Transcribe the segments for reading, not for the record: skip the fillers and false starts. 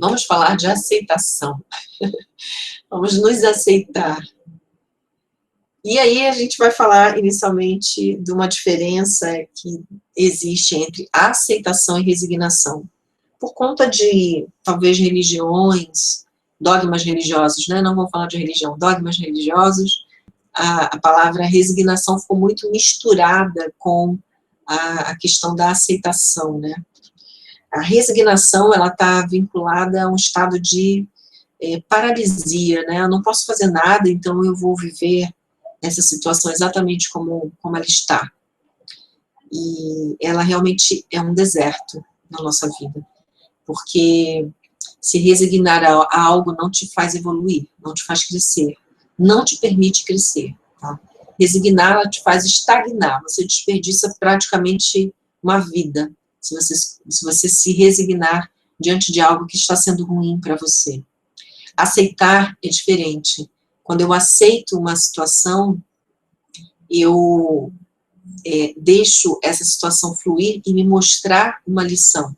Vamos falar de aceitação. Vamos nos aceitar. E aí a gente vai falar inicialmente de uma diferença que existe entre aceitação e resignação. Por conta de, talvez, religiões, dogmas religiosos, né? Não vou falar de religião, dogmas religiosos, a palavra resignação ficou muito misturada com a questão da aceitação, né? A resignação, ela está vinculada a um estado de paralisia, né? Eu não posso fazer nada, então eu vou viver essa situação exatamente como ela está. E ela realmente é um deserto na nossa vida, porque se resignar a algo não te faz evoluir, não te faz crescer, não te permite crescer. Tá? Resignar, ela te faz estagnar, você desperdiça praticamente uma vida, se você se resignar diante de algo que está sendo ruim para você. Aceitar é diferente. Quando eu aceito uma situação, eu deixo essa situação fluir e me mostrar uma lição.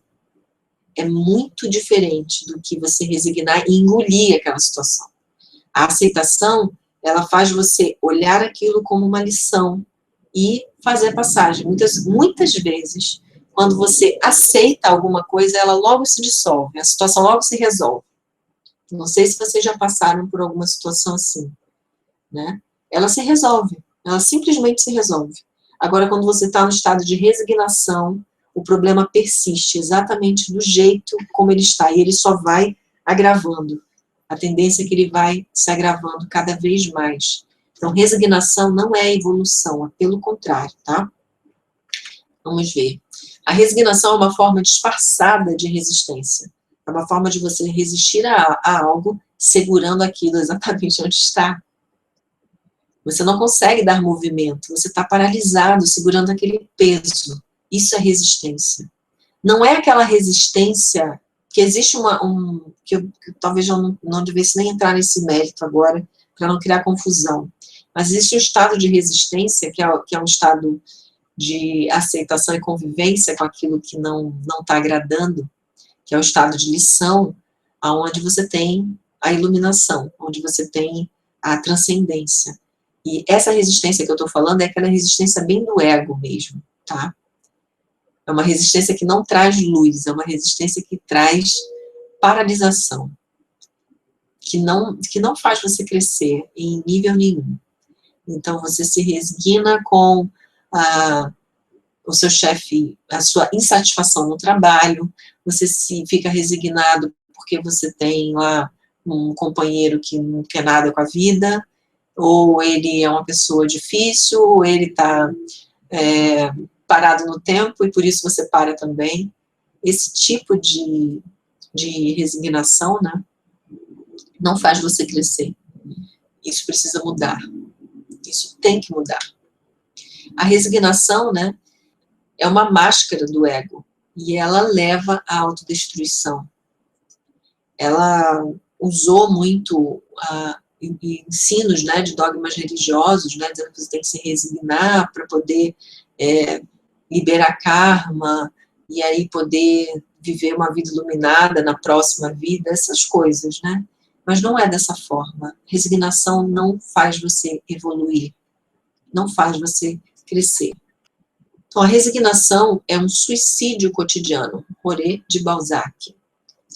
É muito diferente do que você resignar e engolir aquela situação. A aceitação, ela faz você olhar aquilo como uma lição e fazer a passagem. Muitas vezes, quando você aceita alguma coisa, ela logo se dissolve, a situação logo se resolve. Não sei se vocês já passaram por alguma situação assim, né? Ela se resolve, ela simplesmente se resolve. Agora, quando você está no estado de resignação, o problema persiste exatamente do jeito como ele está, e ele só vai agravando. A tendência é que ele vai se agravando cada vez mais. Então, resignação não é evolução, é pelo contrário, tá? Vamos ver. A resignação é uma forma disfarçada de resistência. É uma forma de você resistir a algo, segurando aquilo exatamente onde está. Você não consegue dar movimento, você está paralisado, segurando aquele peso. Isso é resistência. Não é aquela resistência que existe que talvez eu não devesse nem entrar nesse mérito agora, para não criar confusão. Mas existe um estado de resistência, que é um estado de aceitação e convivência com aquilo que não está agradando, que é o estado de lição, onde você tem a iluminação, onde você tem a transcendência. E essa resistência que eu estou falando é aquela resistência bem do ego mesmo, tá? É uma resistência que não traz luz, é uma resistência que traz paralisação, que não faz você crescer em nível nenhum. Então, você se resigna com o seu chefe, a sua insatisfação no trabalho, você fica resignado porque você tem lá um companheiro que não quer nada com a vida, ou ele é uma pessoa difícil, ou ele está parado no tempo, e por isso você para também. Esse tipo de resignação, né, não faz você crescer. Isso precisa mudar. Isso tem que mudar. A resignação, né, é uma máscara do ego, e ela leva à autodestruição. Ela usou muito ensinos, né, de dogmas religiosos, né, dizendo que você tem que se resignar para poder liberar karma, e aí poder viver uma vida iluminada na próxima vida, essas coisas, né? Mas não é dessa forma. Resignação não faz você evoluir, não faz você crescer. Então, a resignação é um suicídio cotidiano. Honoré de Balzac,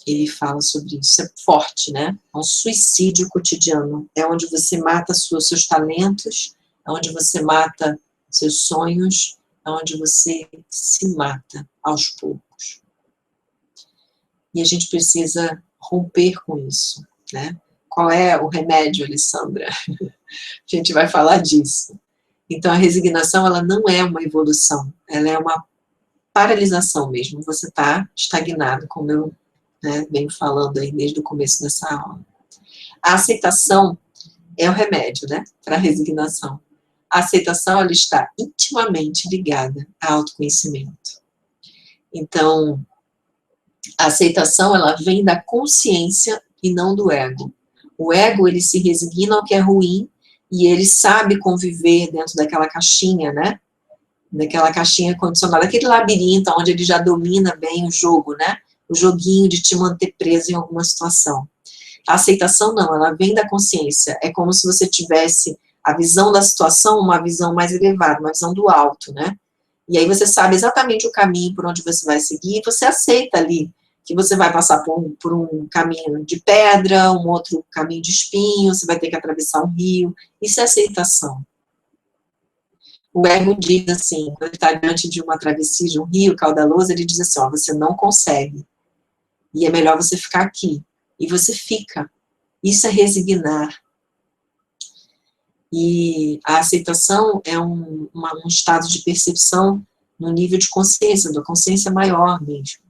ele fala sobre isso. É forte, né? É um suicídio cotidiano. É onde você mata seus talentos, é onde você mata seus sonhos, é onde você se mata aos poucos. E a gente precisa romper com isso, né? Qual é o remédio, Alessandra? A gente vai falar disso. Então, a resignação, ela não é uma evolução, ela é uma paralisação mesmo. Você está estagnado, como eu venho falando aí desde o começo dessa aula. A aceitação é o remédio, né, para a resignação. A aceitação, ela está intimamente ligada ao autoconhecimento. Então, a aceitação, ela vem da consciência e não do ego. O ego, ele se resigna ao que é ruim, e ele sabe conviver dentro daquela caixinha, né? Daquela caixinha condicionada, aquele labirinto onde ele já domina bem o jogo, né? o joguinho de te manter preso em alguma situação. A aceitação não, ela vem da consciência, é como se você tivesse a visão da situação, uma visão mais elevada, uma visão do alto, né? E aí você sabe exatamente o caminho por onde você vai seguir, e você aceita ali que você vai passar por um caminho de pedra, um outro caminho de espinho, você vai ter que atravessar um rio, isso é aceitação. O ego diz assim, quando ele está diante de uma travessia de um rio caudaloso, ele diz assim, ó, você não consegue, e é melhor você ficar aqui, e você fica, isso é resignar. E a aceitação é um estado de percepção no nível de consciência, da consciência maior mesmo.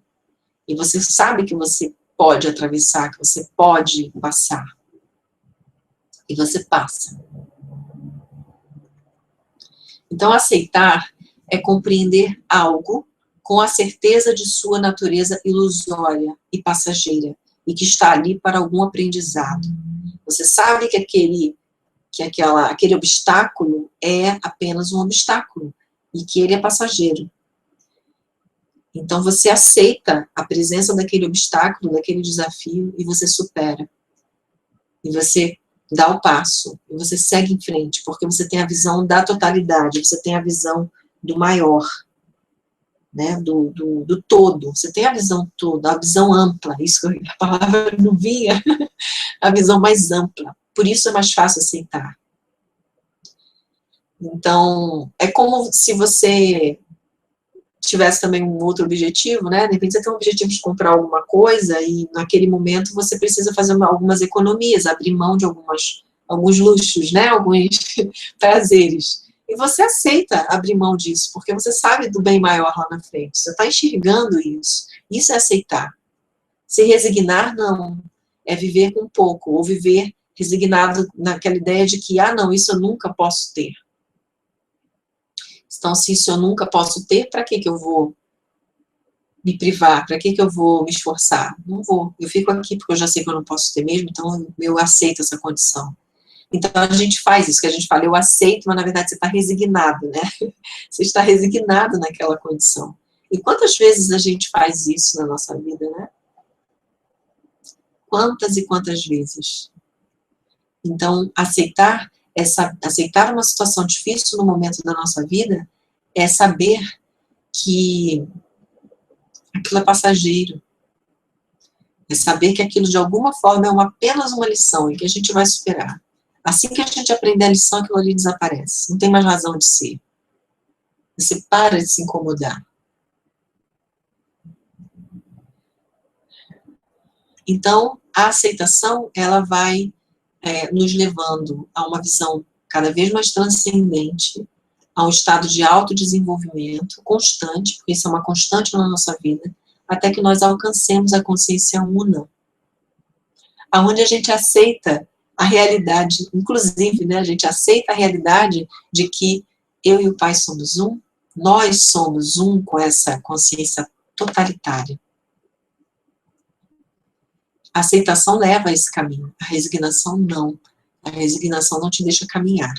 E você sabe que você pode atravessar, que você pode passar. E você passa. Então, aceitar é compreender algo com a certeza de sua natureza ilusória e passageira, e que está ali para algum aprendizado. Você sabe que aquele obstáculo é apenas um obstáculo, e que ele é passageiro. Então, você aceita a presença daquele obstáculo, daquele desafio, e você supera. E você dá o passo, e você segue em frente, porque você tem a visão da totalidade, você tem a visão do maior, né, do todo, você tem a visão toda, a visão ampla, isso a palavra não vinha, a visão mais ampla, por isso é mais fácil aceitar. Então, é como se você tivesse também um outro objetivo, né, de repente você tem um objetivo de comprar alguma coisa e naquele momento você precisa fazer algumas economias, abrir mão de alguns luxos, né, alguns prazeres. E você aceita abrir mão disso, porque você sabe do bem maior lá na frente, você está enxergando isso. Isso é aceitar. Se resignar, não. É viver com pouco, ou viver resignado naquela ideia de que, não, isso eu nunca posso ter. Então, se isso eu nunca posso ter, para que eu vou me privar? Para que eu vou me esforçar? Não vou. Eu fico aqui porque eu já sei que eu não posso ter mesmo, então eu aceito essa condição. Então, a gente faz isso, que a gente fala, eu aceito, mas na verdade você está resignado, né? Você está resignado naquela condição. E quantas vezes a gente faz isso na nossa vida, né? Quantas e quantas vezes? Então, aceitar uma situação difícil no momento da nossa vida é saber que aquilo é passageiro. É saber que aquilo, de alguma forma, é apenas uma lição e que a gente vai superar. Assim que a gente aprender a lição, aquilo ali desaparece. Não tem mais razão de ser. Você para de se incomodar. Então, a aceitação, ela vai nos levando a uma visão cada vez mais transcendente, a um estado de autodesenvolvimento constante, porque isso é uma constante na nossa vida, até que nós alcancemos a consciência una, onde a gente aceita a realidade, inclusive, né, a gente aceita a realidade de que eu e o Pai somos um, nós somos um com essa consciência totalitária. A aceitação leva a esse caminho, a resignação não. A resignação não te deixa caminhar.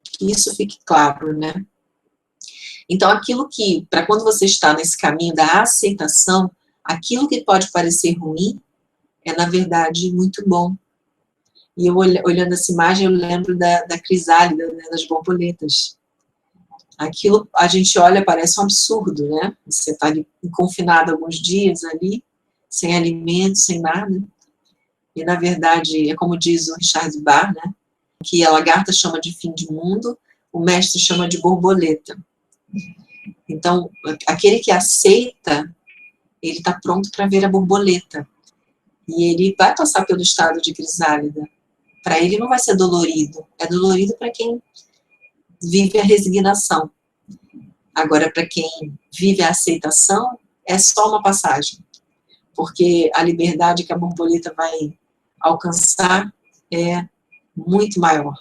Que isso fique claro, né? Então, aquilo que, para quando você está nesse caminho da aceitação, aquilo que pode parecer ruim, é, na verdade, muito bom. E eu, olhando essa imagem, eu lembro da crisálida, né, das borboletas. Aquilo, a gente olha, parece um absurdo, né? Você está ali confinado alguns dias ali, sem alimento, sem nada. E, na verdade, é como diz o Richard Bach, né? Que a lagarta chama de fim de mundo, o mestre chama de borboleta. Então, aquele que aceita, ele está pronto para ver a borboleta. E ele vai passar pelo estado de crisálida. Para ele não vai ser dolorido. É dolorido para quem vive a resignação. Agora, para quem vive a aceitação, é só uma passagem. Porque a liberdade que a borboleta vai alcançar é muito maior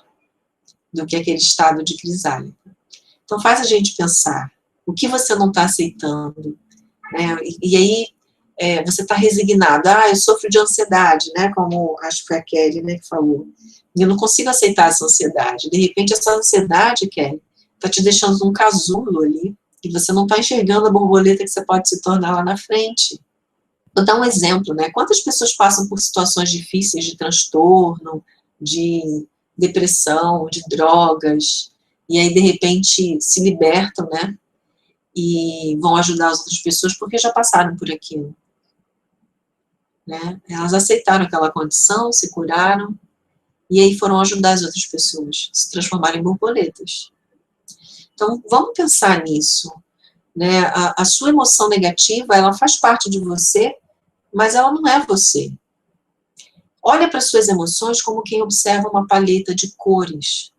do que aquele estado de crisálida. Então, faz a gente pensar, o que você não está aceitando, né? E aí, você está resignado, eu sofro de ansiedade, né? Como acho que foi a Kelly, né, que falou. E eu não consigo aceitar essa ansiedade. De repente, essa ansiedade, Kelly, está te deixando num casulo ali, e você não está enxergando a borboleta que você pode se tornar lá na frente. Vou dar um exemplo, né? Quantas pessoas passam por situações difíceis de transtorno, de depressão, de drogas, e aí de repente se libertam, né? E vão ajudar as outras pessoas porque já passaram por aquilo, né? Elas aceitaram aquela condição, se curaram, e aí foram ajudar as outras pessoas, se transformarem em borboletas. Então, vamos pensar nisso, né? A sua emoção negativa, ela faz parte de você, mas ela não é você. Olha para suas emoções como quem observa uma paleta de cores.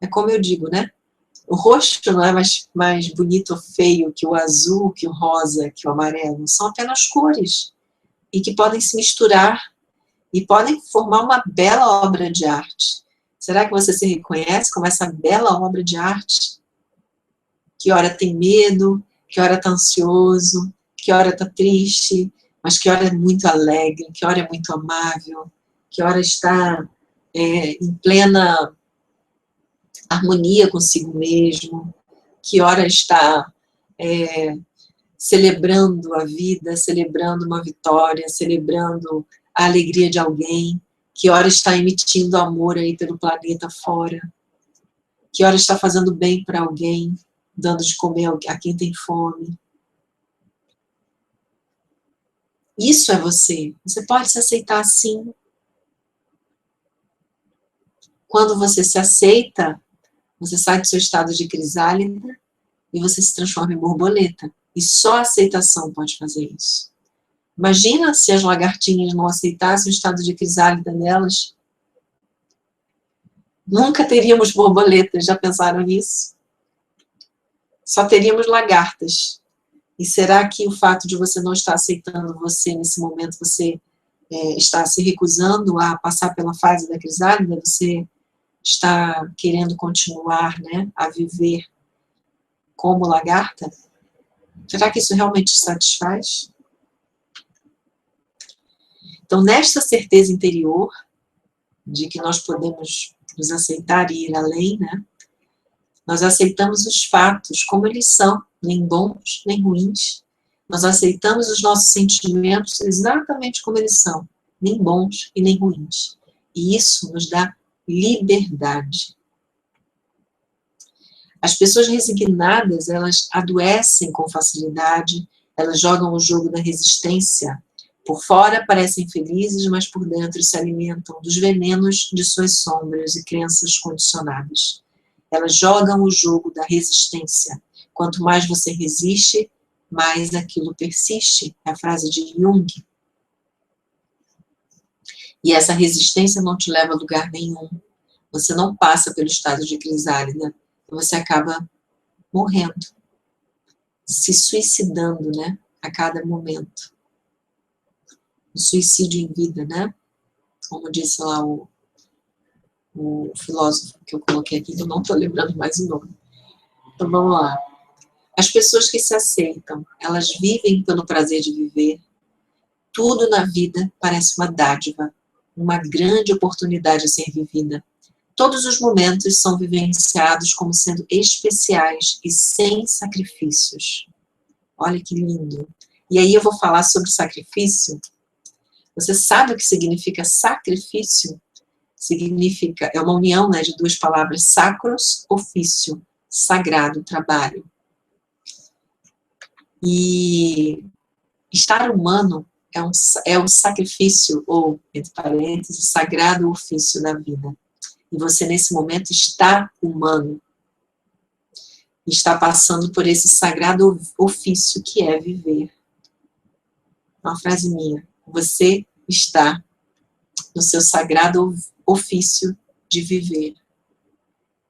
É como eu digo, né? O roxo não é mais bonito ou feio que o azul, que o rosa, que o amarelo. São apenas cores. E que podem se misturar e podem formar uma bela obra de arte. Será que você se reconhece como essa bela obra de arte? Que hora tem medo, que hora está ansioso, que hora está triste, mas que hora é muito alegre, que hora é muito amável, que hora está em plena harmonia consigo mesmo, que hora está celebrando a vida, celebrando uma vitória, celebrando a alegria de alguém, que hora está emitindo amor aí pelo planeta fora, que hora está fazendo bem para alguém, dando de comer a quem tem fome. Isso é você. Você pode se aceitar assim. Quando você se aceita, você sai do seu estado de crisálida e você se transforma em borboleta. E só a aceitação pode fazer isso. Imagina se as lagartinhas não aceitassem o estado de crisálida delas. Nunca teríamos borboletas, já pensaram nisso? Só teríamos lagartas. E será que o fato de você não estar aceitando você nesse momento, você está se recusando a passar pela fase da crisálida, você está querendo continuar, né, a viver como lagarta? Será que isso realmente te satisfaz? Então, nesta certeza interior de que nós podemos nos aceitar e ir além, né, nós aceitamos os fatos como eles são, nem bons, nem ruins. Nós aceitamos os nossos sentimentos exatamente como eles são, nem bons e nem ruins. E isso nos dá liberdade. As pessoas resignadas, elas adoecem com facilidade, elas jogam o jogo da resistência. Por fora parecem felizes, mas por dentro se alimentam dos venenos de suas sombras e crenças condicionadas. Elas jogam o jogo da resistência. Quanto mais você resiste, mais aquilo persiste. É a frase de Jung. E essa resistência não te leva a lugar nenhum. Você não passa pelo estado de crisálida. Você acaba morrendo, se suicidando, né, a cada momento. O suicídio em vida, né? Como disse lá o filósofo que eu coloquei aqui, que eu não estou lembrando mais o nome. Então vamos lá. As pessoas que se aceitam, elas vivem pelo prazer de viver. Tudo na vida parece uma dádiva, uma grande oportunidade a ser vivida. Todos os momentos são vivenciados como sendo especiais e sem sacrifícios. Olha que lindo. E aí eu vou falar sobre sacrifício. Você sabe o que significa sacrifício? Significa, é uma união, né, de duas palavras, sacros, ofício, sagrado, trabalho. E estar humano é um sacrifício, ou, entre parênteses, sagrado ofício da vida. E você, nesse momento, está humano. Está passando por esse sagrado ofício que é viver. Uma frase minha. Você está no seu sagrado ofício de viver.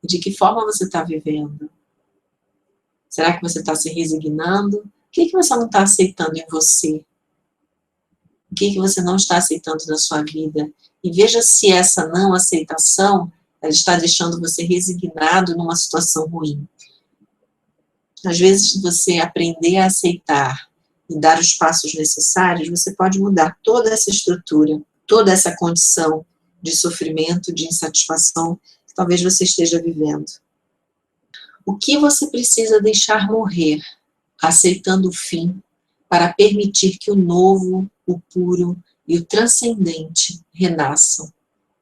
De que forma você está vivendo? Será que você está se resignando? O que você não está aceitando em você? O que você não está aceitando na sua vida? E veja se essa não aceitação ela está deixando você resignado numa situação ruim. Às vezes, você aprender a aceitar e dar os passos necessários, você pode mudar toda essa estrutura, toda essa condição de sofrimento, de insatisfação que talvez você esteja vivendo. O que você precisa deixar morrer, aceitando o fim, para permitir que o novo, o puro e o transcendente renasçam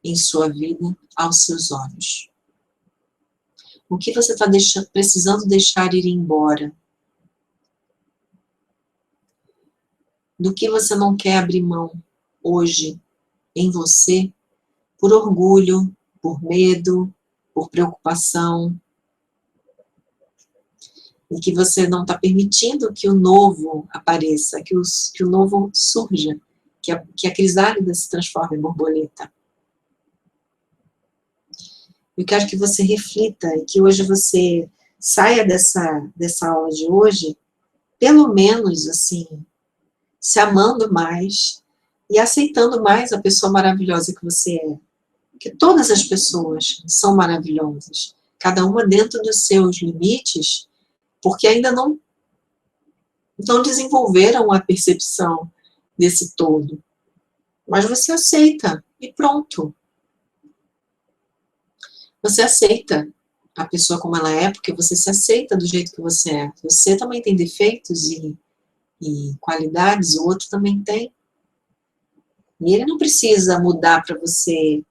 em sua vida aos seus olhos. O que você está precisando deixar ir embora? Do que você não quer abrir mão hoje em você, por orgulho, por medo, por preocupação, e que você não está permitindo que o novo apareça, que o novo surja, que a crisálida se transforme em borboleta. Eu quero que você reflita e que hoje você saia dessa aula de hoje, pelo menos assim, se amando mais e aceitando mais a pessoa maravilhosa que você é. Porque todas as pessoas são maravilhosas, cada uma dentro dos seus limites, porque ainda não desenvolveram a percepção desse todo. Mas você aceita e pronto. Você aceita a pessoa como ela é, porque você se aceita do jeito que você é. Você também tem defeitos e qualidades, o outro também tem. E ele não precisa mudar para você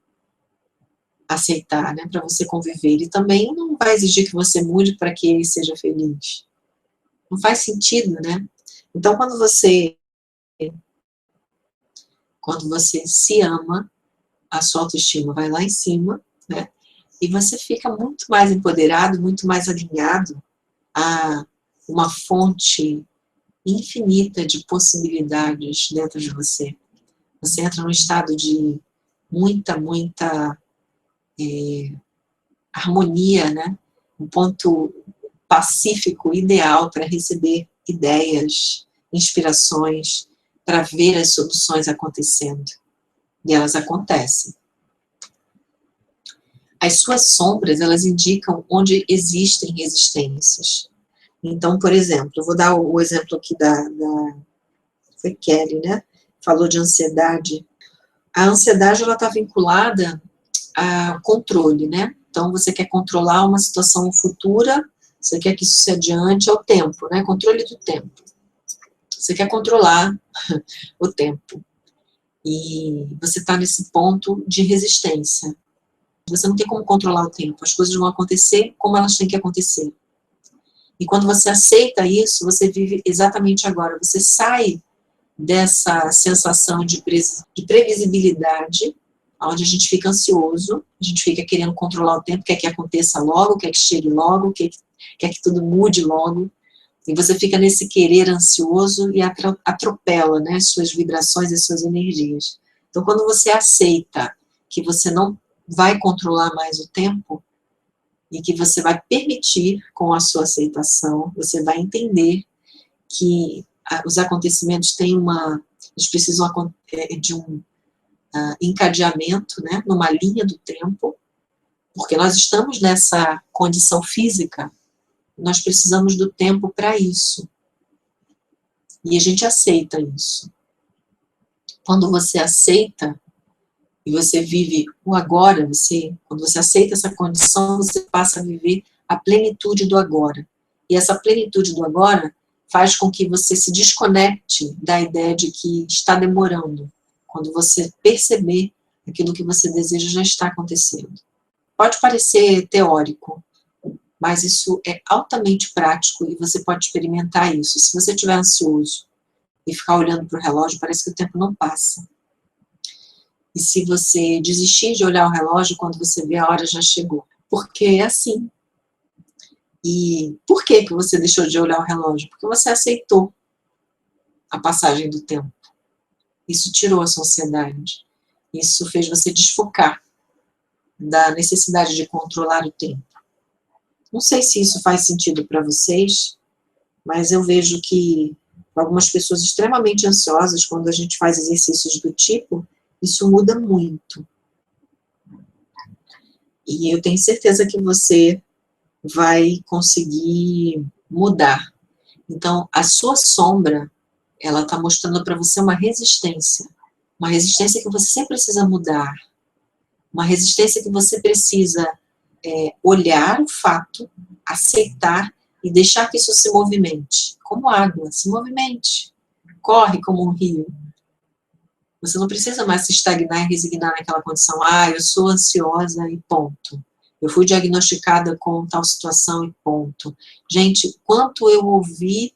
aceitar, né, para você conviver. Ele também não vai exigir que você mude para que ele seja feliz. Não faz sentido, né? Então, quando você se ama, a sua autoestima vai lá em cima, né? E você fica muito mais empoderado, muito mais alinhado a uma fonte infinita de possibilidades dentro de você. Você entra num estado de muita harmonia, né? Um ponto pacífico ideal para receber ideias, inspirações, para ver as soluções acontecendo. E elas acontecem. As suas sombras, elas indicam onde existem resistências. Então, por exemplo, eu vou dar o exemplo aqui foi Kelly, né? Falou de ansiedade. A ansiedade, ela está vinculada a controle, né? Então, você quer controlar uma situação futura, você quer que isso se adiante ao tempo, né? Controle do tempo. Você quer controlar o tempo. E você está nesse ponto de resistência. Você não tem como controlar o tempo. As coisas vão acontecer como elas têm que acontecer. E quando você aceita isso, você vive exatamente agora. Você sai dessa sensação de previsibilidade, onde a gente fica ansioso, a gente fica querendo controlar o tempo, quer que aconteça logo, quer que chegue logo, quer que tudo mude logo. E você fica nesse querer ansioso e atropela, né, as suas vibrações e as suas energias. Então, quando você aceita que você não vai controlar mais o tempo, e que você vai permitir com a sua aceitação, você vai entender que os acontecimentos têm eles precisam de um encadeamento, né, numa linha do tempo, porque nós estamos nessa condição física, nós precisamos do tempo para isso. E a gente aceita isso. Quando você aceita, e você vive o agora, quando você aceita essa condição, você passa a viver a plenitude do agora. E essa plenitude do agora faz com que você se desconecte da ideia de que está demorando. Quando você perceber aquilo que você deseja já está acontecendo. Pode parecer teórico, mas isso é altamente prático e você pode experimentar isso. Se você estiver ansioso e ficar olhando para o relógio, parece que o tempo não passa. E se você desistir de olhar o relógio, quando você vê a hora já chegou. Porque é assim. E por que você deixou de olhar o relógio? Porque você aceitou a passagem do tempo. Isso tirou a sua ansiedade. Isso fez você desfocar da necessidade de controlar o tempo. Não sei se isso faz sentido para vocês, mas eu vejo que algumas pessoas extremamente ansiosas, quando a gente faz exercícios do tipo, isso muda muito. E eu tenho certeza que você vai conseguir mudar. Então, a sua sombra, ela está mostrando para você uma resistência que você sempre precisa mudar, uma resistência que você precisa olhar o fato, aceitar e deixar que isso se movimente, como água, se movimente. corre como um rio. Você não precisa mais se estagnar e resignar naquela condição. Ah, eu sou ansiosa e ponto. Eu fui diagnosticada com tal situação e ponto. Gente, quanto eu ouvi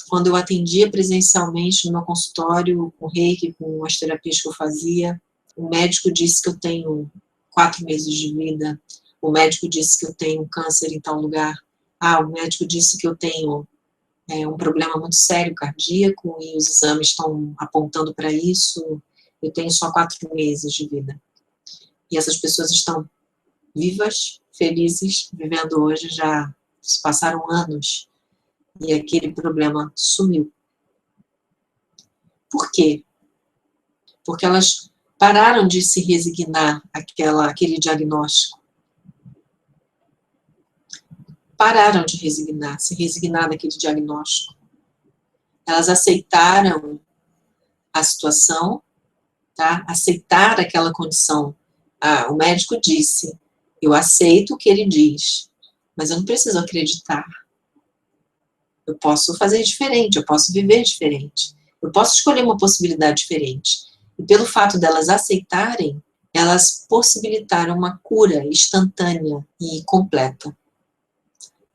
quando eu atendia presencialmente no meu consultório, com reiki, com as terapias que eu fazia, o médico disse que eu tenho 4 meses de vida, o médico disse que eu tenho câncer em tal lugar, o médico disse que eu tenho um problema muito sério cardíaco e os exames estão apontando para isso, eu tenho só 4 meses de vida. E essas pessoas estão vivas, felizes, vivendo hoje, já se passaram anos, e aquele problema sumiu. Por quê? Porque elas pararam de se resignar àquele diagnóstico. Pararam de se resignar naquele diagnóstico. Elas aceitaram a situação, tá? Aceitar aquela condição. O médico disse, eu aceito o que ele diz, mas eu não preciso acreditar. Eu posso fazer diferente, eu posso viver diferente. Eu posso escolher uma possibilidade diferente. E pelo fato delas aceitarem, elas possibilitaram uma cura instantânea e completa.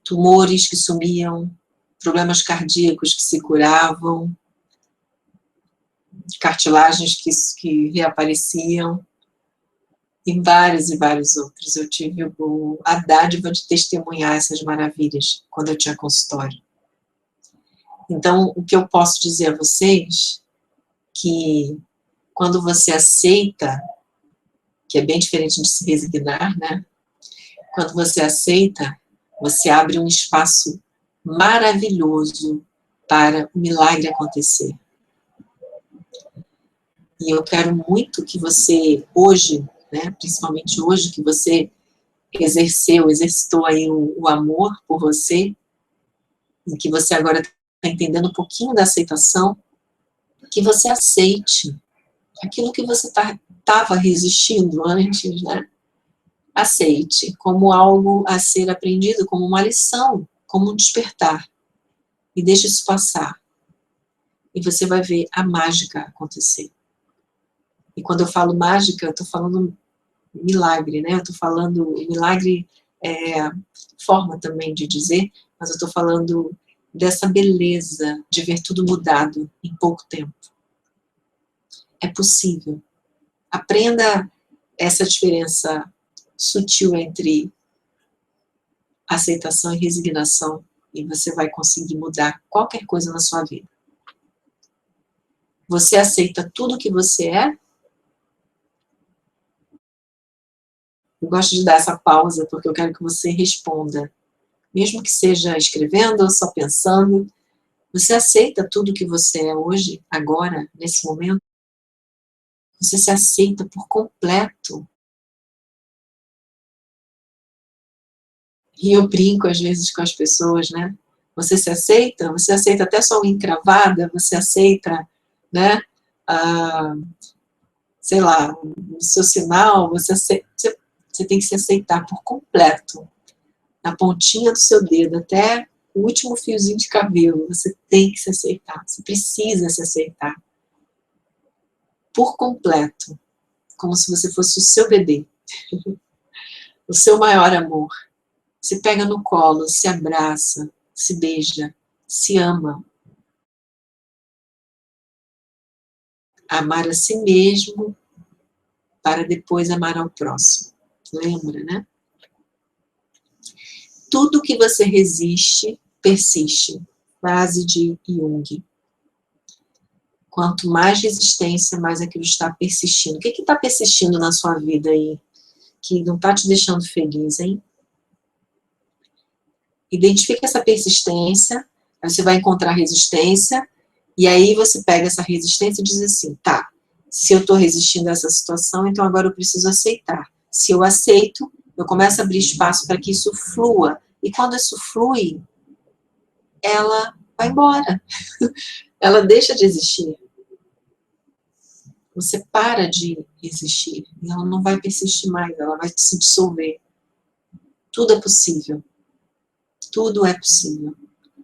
Tumores que sumiam, problemas cardíacos que se curavam, cartilagens que reapareciam, e vários outros. Eu tive a dádiva de testemunhar essas maravilhas quando eu tinha consultório. Então, o que eu posso dizer a vocês, que quando você aceita, que é bem diferente de se resignar, né? Quando você aceita, você abre um espaço maravilhoso para o milagre acontecer. E eu quero muito que você, hoje, né, principalmente hoje, que você exercitou aí o amor por você, e que você agora está entendendo um pouquinho da aceitação, que você aceite aquilo que você estava resistindo antes, né? Aceite como algo a ser aprendido, como uma lição, como um despertar. E deixe isso passar. E você vai ver a mágica acontecer. E quando eu falo mágica, eu estou falando milagre, né? Eu estou falando, milagre é forma também de dizer, mas eu estou falando dessa beleza de ver tudo mudado em pouco tempo. É possível. Aprenda essa diferença sutil entre aceitação e resignação, e você vai conseguir mudar qualquer coisa na sua vida. Você aceita tudo que você é? Eu gosto de dar essa pausa, porque eu quero que você responda. Mesmo que seja escrevendo ou só pensando, você aceita tudo que você é hoje, agora, nesse momento? Você se aceita por completo? E eu brinco às vezes com as pessoas, né? Você se aceita? Você aceita até sua unha encravada? Você aceita, né? Sei lá, o seu sinal? Você tem que se aceitar por completo. Na pontinha do seu dedo, até o último fiozinho de cabelo, você tem que se aceitar. Você precisa se aceitar. Por completo. Como se você fosse o seu bebê. O seu maior amor. Se pega no colo, se abraça, se beija, se ama. Amar a si mesmo para depois amar ao próximo. Lembra, né? Tudo que você resiste, persiste. Frase de Jung. Quanto mais resistência, mais aquilo está persistindo. O que está persistindo na sua vida aí? Que não está te deixando feliz, hein? Identifique essa persistência, aí você vai encontrar resistência, e aí você pega essa resistência e diz assim, tá, se eu estou resistindo a essa situação, então agora eu preciso aceitar. Se eu aceito, eu começo a abrir espaço para que isso flua, e quando isso flui, ela vai embora, ela deixa de existir. Você para de existir, e ela não vai persistir mais, ela vai se dissolver. Tudo é possível. Tudo é possível.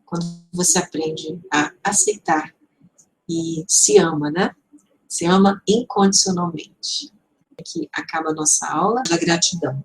Quando você aprende a aceitar e se ama, né? Se ama incondicionalmente. Aqui acaba a nossa aula da gratidão.